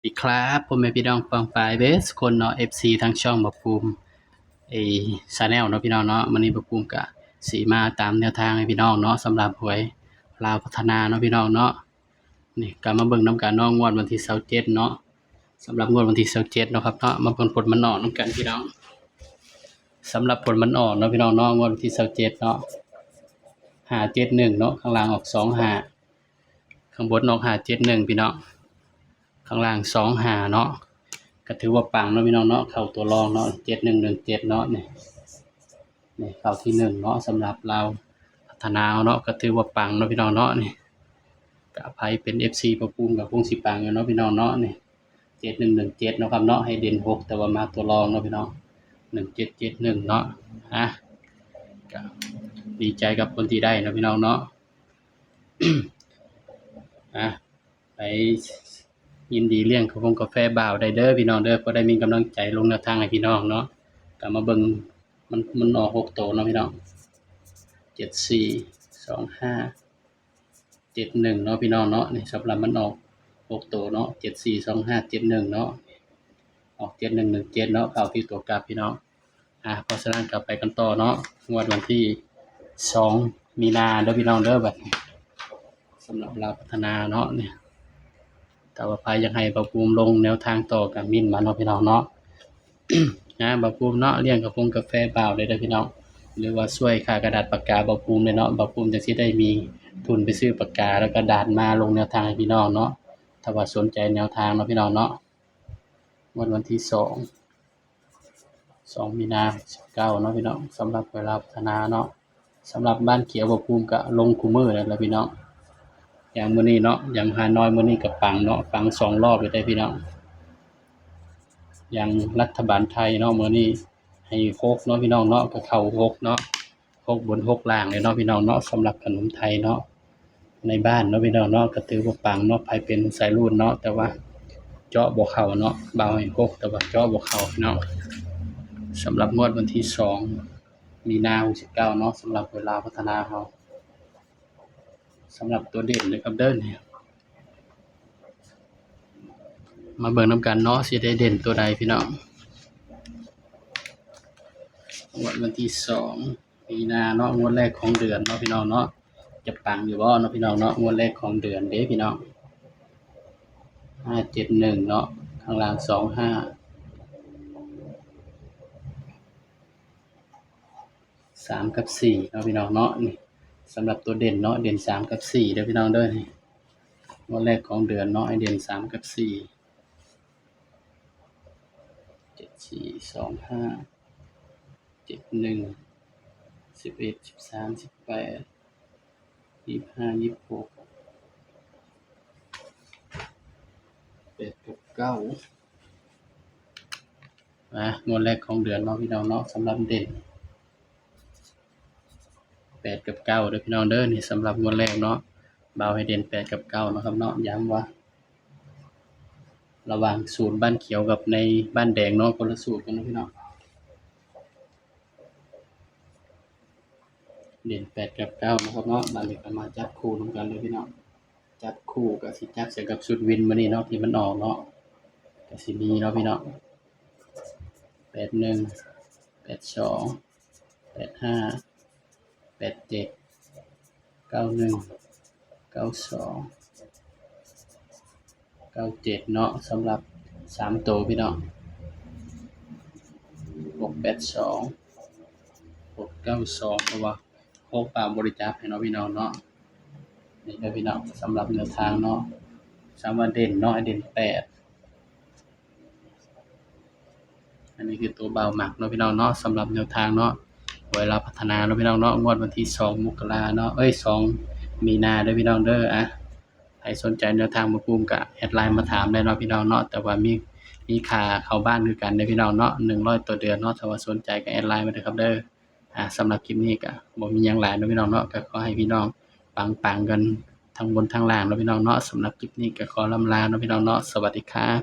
ดีครับพ่อแม่พี่น้องปองปายเบสคนเนาะ FC ทางช่องบ่ภูมิไอ้ชาแนลเนาะพี่น้องเนาะมื้อนี้บ่ภูมิก็สิมาตามแนวทางให้พี่น้องเนาะสำหรับหวยลาวพัฒนาเนาะพี่น้องเนาะนี่ก็มาเบิ่งนำกันเนาะงวดวันที่27เนาะสำหรับงวดวันที่27เนาะครับเนาะมาเบิ่งผลมันออกนำกันพี่น้องสำหรับผลมันออกเนาะพี่น้องเนาะงวดวันที่27เนาะ571เนาะข้างล่างออก25ข้างบนออก571พี่น้องข้างล่าง25เนาะก็ถือว่าปังเนาะพี่น้องเนาะเข้าตัวรองเนาะ7117เนาะนี่เข้าที่1เนาะสำหรับเราพัฒนาเนาะก็ถือว่าปังเนาะพี่น้องเนาะนี่ก็ไผเป็น FC ประภูมิก็คงสิปังอยู่เนาะพี่น้องเนาะนี่7117เนาะครับเนาะให้เด่น6แต่ว่ามาตัวรองเนาะพี่น้อง1771เนาะก็ดีใจกับคนที่ได้เนาะพี่น้องเนาะ ไปยินดีเลี้ยงกาแฟบ่าวได้เด้อพี่น้องเด้อก็ได้มีกำลังใจลงแนวทางให้พี่น้องเนาะก็มาเบิ่งมันออก6ตัวเนาะพี่น้อง742571เนาะพี่น้องเนาะนี่สำหรับมันออก6ตัวเนาะ742571เนาะออก7117เนาะเข้าที่ตัวกลับพี่น้องเพราะฉะนั้นก็ไปกันต่อเนาะงวดวันที่2มีนาเด้อพี่น้องเด้อบัดนี้สำหรับเราพัฒนาเนาะเนี่ยแต่ว่าภายอยากให้บ่ภูมิลงแนวทางต่อกับมินมาเนาะพี่น้องเนาะ บ่ภูมิเนาะเลี้ยงกาแฟบ่าวได้เด้อพี่น้องหรือว่าช่วยค่ากระดาษปากกาบ่ภูมิเลยเนาะบ่ภูมิจังสิได้มีทุนไปซื้อปากกาแล้วก็กระดาษมาลงแนวทางให้พี่น้องเนาะถ้าว่าสนใจแนวทางเนาะพี่น้องเนาะวันที่2มีนา19เนาะพี่น้องสำหรับเวลาพัฒนาเนาะสำหรับบ้านเขียวบ่ภูมิก็ลงคุมื้อแล้วล่ะพี่น้องอย่างมื้อนี้เนาะอย่างฮานอยมื้อนี้ก็ปังเนาะปัง2รอบเลยได้พี่น้องอย่างรัฐบาลไทยเนาะมื้อนี้ให้6เนาะพี่น้องเนาะก็เข้า6เนาะ6บน6ล่างเลยเนาะพี่น้องเนาะสำหรับขนมไทยเนาะในบ้านเนาะพี่น้องเนาะก็ถือว่าปังเนาะไผเป็นสายรุ่นเนาะแต่ว่าเจาะบ่เข้าเนาะบ่าวให้6แต่ว่าเจาะบ่เข้าพี่น้องสำหรับงวดวันที่2มีนา69เนาะสำหรับเวลาพัฒนาเฮาสำหรับตัวเด่นเลยครับเด้อนี่มาเบิ่งนำกันเนาะสิได้เด่นตัวใดพี่น้องงวดวันที่2มีนาเนาะงวดแรกของเดือนเนาะพี่น้องเนาะจะปังอยู่บ่เนาะพี่น้องเนาะงวดแรกของเดือนเด้พี่น้อง571เนาะข้างล่าง25 3กับ4เนาะพี่น้องเนาะนี่สำหรับตัวเด่นเนาะเด่น3กับ4เด้อพี่น้องเด้อนี่งวดแรกของเดือนเนาะให้เด่น3กับ4 7425 71 11 13 18 25 26 8กับ9งวดแรกของเดือนเนาะพี่น้องเนาะสำหรับเด่น8กับ9เด้อพี่น้องเด้อนี่สำหรับงวดแรกเนาะบ่าวให้เด่น8กับ9เนาะครับเนาะย้ำว่าระหว่างสูตรบ้านเขียวกับในบ้านแดงเนาะคนละสูตรกันนะพี่น้องเด่น8กับ9นะครับเนาะบัดนี้ก็มาจับคู่นำกันเลยพี่น้องจับคู่ก็สิจับใส่กับชุดวินมื้อนี้เนาะที่มันออกเนาะก็สิมีเนาะพี่น้อง81 82 85 87 91 92 97เนาะสำหรับ3ตัวพี่น้อง682 692เพราะว่า6ฝากบริจาคให้เนาะพี่น้องเนาะนี่เด้อพี่น้องสำหรับแนวทางเนาะสำหรับเด่นเนาะเด่น8อันนี้คือตัวเบาหมักเนาะพี่น้องเนาะสำหรับแนวทางเนาะเวลาพัฒนาเนาะพี่น้องเนาะงวดวันที่2มกราเนาะ2มีนาเด้อพี่น้องเด้อใครสนใจแนวทางบ่ภูมิก็แอดไลน์มาถามได้เนาะพี่น้องเนาะแต่ว่ามีค่าเข้าบ้านคือกันเด้อพี่น้องเนาะ100ต่อเดือนเนาะถ้าว่าสนใจก็แอดไลน์มาเด้อครับเด้อสำหรับคลิปนี้ก็บ่มีหยังหลายเนาะพี่น้องเนาะก็ขอให้พี่น้องปังๆกันทั้งบนทั้งล่างเนาะพี่น้องเนาะสำหรับคลิปนี้ก็ขอลำลาเนาะพี่น้องเนาะสวัสดีครับ